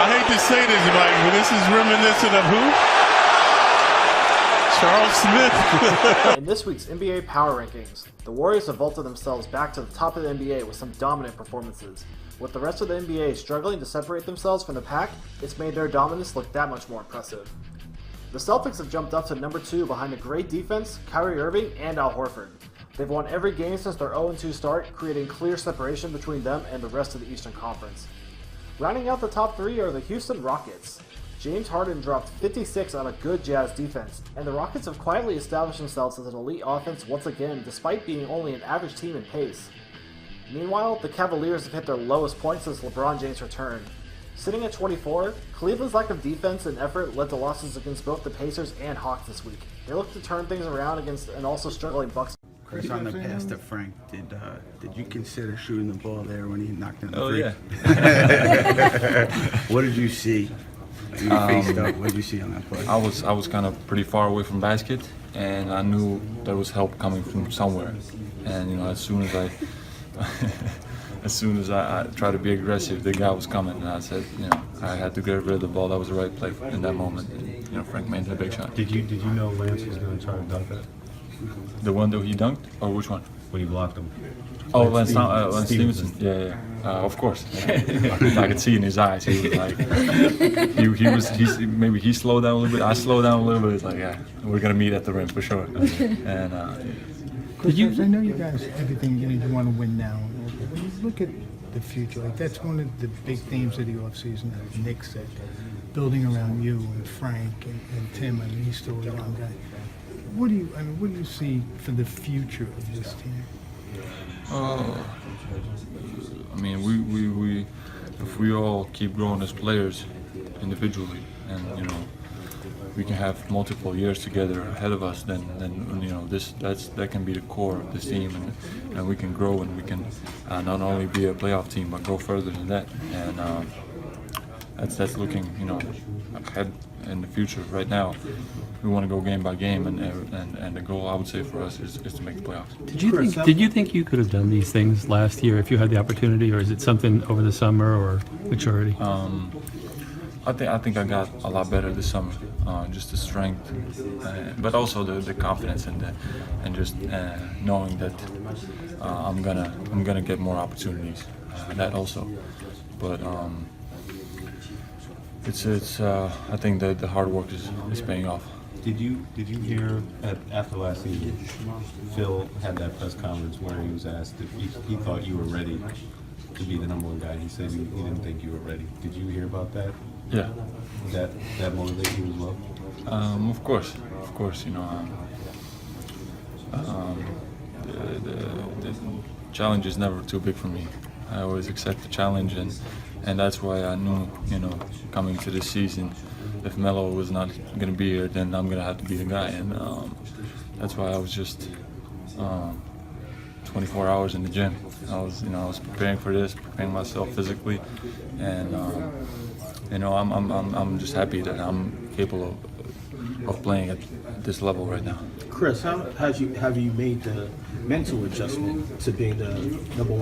I hate to say this, Mike, but this is reminiscent of who? Charles Smith. In this week's NBA Power Rankings, the Warriors have vaulted themselves back to the top of the NBA with some dominant performances. With the rest of the NBA struggling to separate themselves from the pack, it's made their dominance look that much more impressive. The Celtics have jumped up to number 2 behind a great defense, Kyrie Irving, and Al Horford. They've won every game since their 0-2 start, creating clear separation between them and the rest of the Eastern Conference. Rounding out the top 3 are the Houston Rockets. James Harden dropped 56 on a good Jazz defense, and the Rockets have quietly established themselves as an elite offense once again, despite being only an average team in pace. Meanwhile, the Cavaliers have hit their lowest point since LeBron James returned. Sitting at 24, Cleveland's lack of defense and effort led to losses against both the Pacers and Hawks this week. They look to turn things around against an also struggling Bucks. Chris, on the pass to Frank, did you consider shooting the ball there when he knocked in the Oh, three? yeah. What did you see? You faced up. What did you see on that play? I was kind of pretty far away from basket, and I knew there was help coming from somewhere. And as soon as I tried to be aggressive, the guy was coming, and I said, I had to get rid of the ball. That was the right play in that moment. And, Frank made the big shot. Did you know Lance was going to try to dunk that? The one that he dunked, or which one? When he blocked him. Oh, Lance Stevenson. Yeah. Of course. I could see in his eyes. He was like, maybe he slowed down a little bit. I slowed down a little bit. It's like, yeah, we're gonna meet at the rim for sure. And I know you guys, everything you want to win now. When you look at the future, like that's one of the big themes of the offseason. Nick said, building around you and Frank and Tim. I mean, he's still a young guy. What do you see for the future of this team? We if we all keep growing as players individually, and we can have multiple years together ahead of us, then that can be the core of this team, and we can grow, and we can not only be a playoff team but go further than that, and that's looking ahead in the future. Right now, we want to go game by game, and the goal, I would say, for us is to make the playoffs. Did you think you could have done these things last year if you had the opportunity, or is it something over the summer or maturity? I think I got a lot better this summer, just the strength, but also the confidence and just knowing that I'm gonna get more opportunities. That also, but. I think that the hard work is paying off. Did you hear after last season, Phil had that press conference where he was asked if he thought you were ready to be the number 1 guy. He said he didn't think you were ready. Did you hear about that? Yeah. That motivated you as well? Of course. The challenge is never too big for me. I always accept the challenge, and that's why I knew, coming to this season, if Melo was not going to be here, then I'm going to have to be the guy, and that's why I was just 24 hours in the gym. I was preparing for this, preparing myself physically, and I'm just happy that I'm capable of playing at this level right now. Chris, how have you made the mental adjustment to being the number 1?